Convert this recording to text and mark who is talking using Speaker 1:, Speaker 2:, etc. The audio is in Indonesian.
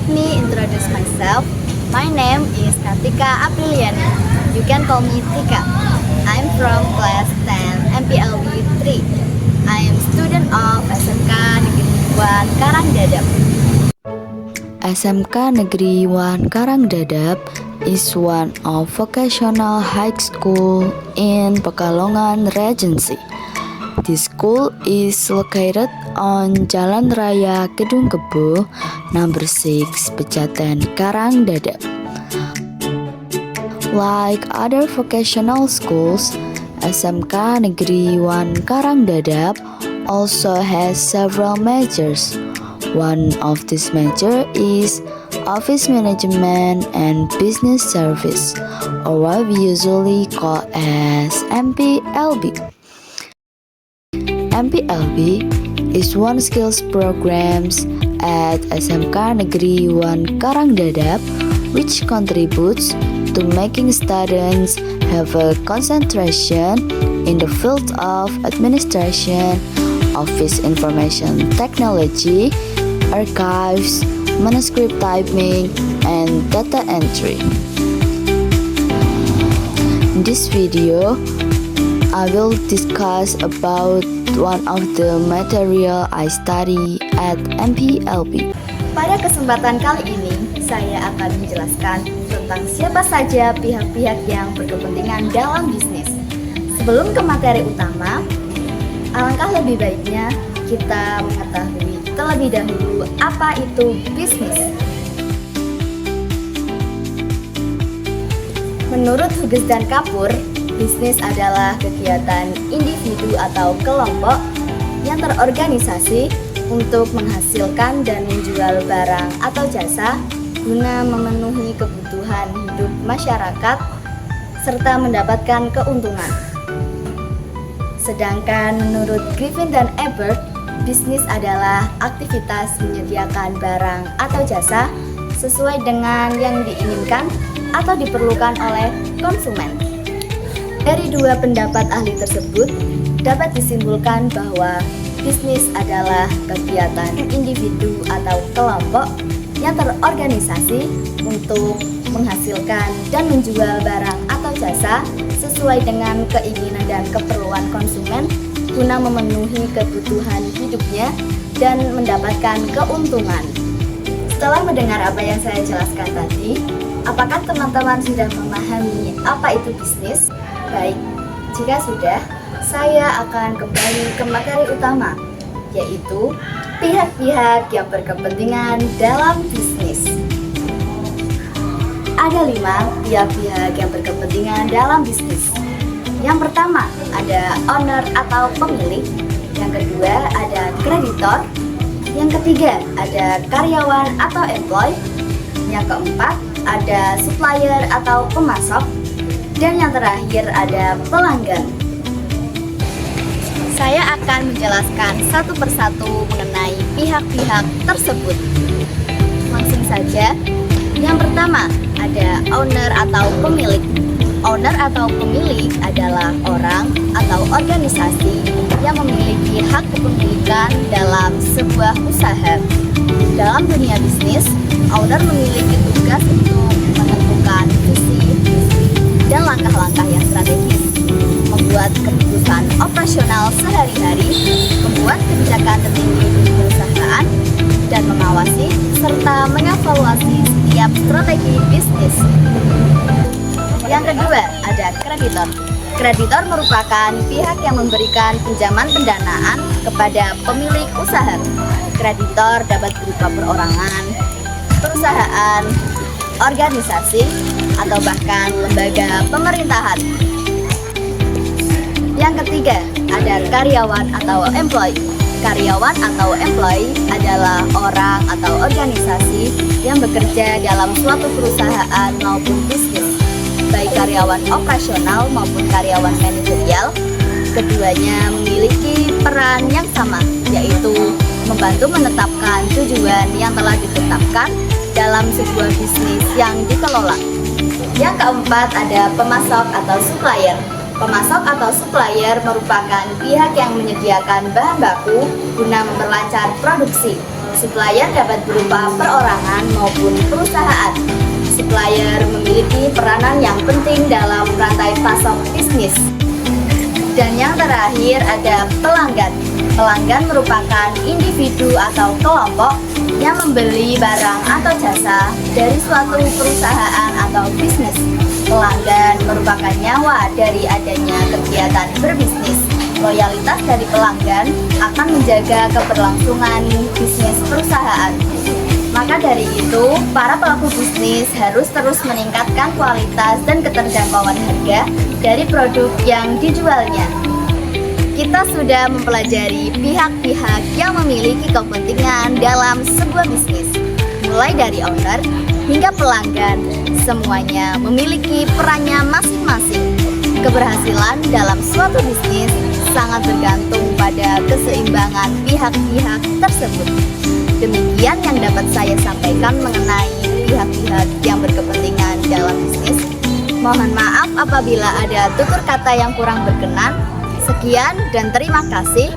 Speaker 1: me introduce myself. My name is Kartika Apriliani. You can call me Tika. I'm from class 10 MPLB 3. I am student of SMK Negeri 1 Karangdadap.
Speaker 2: SMK Negeri 1 Karangdadap is one of vocational high school in Pekalongan Regency. This school is located on Jalan Raya Kedung Kebo, number 6, Pejaten, Karangdadap. Like other vocational schools, SMK Negeri 1 Karangdadap also has several majors. One of these majors is Office Management and Business Service, or what we usually call as MPLB. MPLB is one skills programs at SMK Negeri 1 Karangdadap which contributes to making students have a concentration in the field of administration, office information technology, archives, manuscript typing, and data entry. In this video, I will discuss about one of the material I study at MPLB.
Speaker 1: Pada kesempatan kali ini, saya akan menjelaskan tentang siapa saja pihak-pihak yang berkepentingan dalam bisnis. Sebelum ke materi utama, alangkah lebih baiknya kita mengetahui terlebih dahulu apa itu bisnis. Menurut Hughes dan Kapur, bisnis adalah kegiatan individu atau kelompok yang terorganisasi untuk menghasilkan dan menjual barang atau jasa guna memenuhi kebutuhan hidup masyarakat serta mendapatkan keuntungan. Sedangkan menurut Griffin dan Ebert, bisnis adalah aktivitas menyediakan barang atau jasa sesuai dengan yang diinginkan atau diperlukan oleh konsumen. Dari dua pendapat ahli tersebut, dapat disimpulkan bahwa bisnis adalah kegiatan individu atau kelompok yang terorganisasi untuk menghasilkan dan menjual barang atau jasa sesuai dengan keinginan dan keperluan konsumen guna memenuhi kebutuhan hidupnya dan mendapatkan keuntungan. Setelah mendengar apa yang saya jelaskan tadi, apakah teman-teman sudah memahami apa itu bisnis? Baik, jika sudah, saya akan kembali ke materi utama, yaitu pihak-pihak yang berkepentingan dalam bisnis. Ada 5 pihak-pihak yang berkepentingan dalam bisnis. Yang pertama, ada owner atau pemilik. Yang kedua, ada kreditor. Yang ketiga, ada karyawan atau employee. Yang keempat, ada supplier atau pemasok. Dan yang terakhir ada pelanggan. Saya akan menjelaskan satu persatu mengenai pihak-pihak tersebut. Langsung saja. Yang pertama, ada owner atau pemilik. Owner atau pemilik adalah orang atau organisasi yang memiliki hak kepemilikan dalam sebuah usaha. Dalam dunia bisnis, owner memiliki tugas untuk menentukan visi, dan langkah-langkah yang strategis, membuat keputusan operasional sehari-hari, membuat kebijakan tertinggi di perusahaan, dan mengawasi serta mengevaluasi setiap strategi bisnis. Yang kedua, ada kreditor. Kreditor merupakan pihak yang memberikan pinjaman pendanaan kepada pemilik usaha. Kreditor dapat berupa perorangan, perusahaan, organisasi, atau bahkan lembaga pemerintahan. Yang ketiga, ada karyawan atau employee. Karyawan atau employee adalah orang atau organisasi yang bekerja dalam suatu perusahaan maupun bisnis, baik karyawan operasional maupun karyawan manajerial. Keduanya memiliki peran yang sama, yaitu membantu menetapkan tujuan yang telah ditetapkan dalam sebuah bisnis yang dikelola. Yang keempat, ada pemasok atau supplier. Pemasok atau supplier merupakan pihak yang menyediakan bahan baku guna memperlancar produksi. Supplier dapat berupa perorangan maupun perusahaan. Supplier memiliki peranan yang penting dalam rantai pasok bisnis. Dan yang terakhir ada pelanggan. Pelanggan merupakan individu atau kelompok yang membeli barang atau jasa dari suatu perusahaan atau bisnis. Pelanggan merupakan nyawa dari adanya kegiatan berbisnis. Loyalitas dari pelanggan akan menjaga keberlangsungan bisnis perusahaan. Maka dari itu, para pelaku bisnis harus terus meningkatkan kualitas dan keterjangkauan harga dari produk yang dijualnya. Kita sudah mempelajari pihak-pihak yang memiliki kepentingan dalam sebuah bisnis, mulai dari owner hingga pelanggan, semuanya memiliki perannya masing-masing. Keberhasilan dalam suatu bisnis sangat bergantung pada keseimbangan pihak-pihak tersebut. Demikian yang dapat saya sampaikan mengenai pihak-pihak yang berkepentingan dalam bisnis. Mohon maaf apabila ada tutur kata yang kurang berkenan. Sekian dan terima kasih.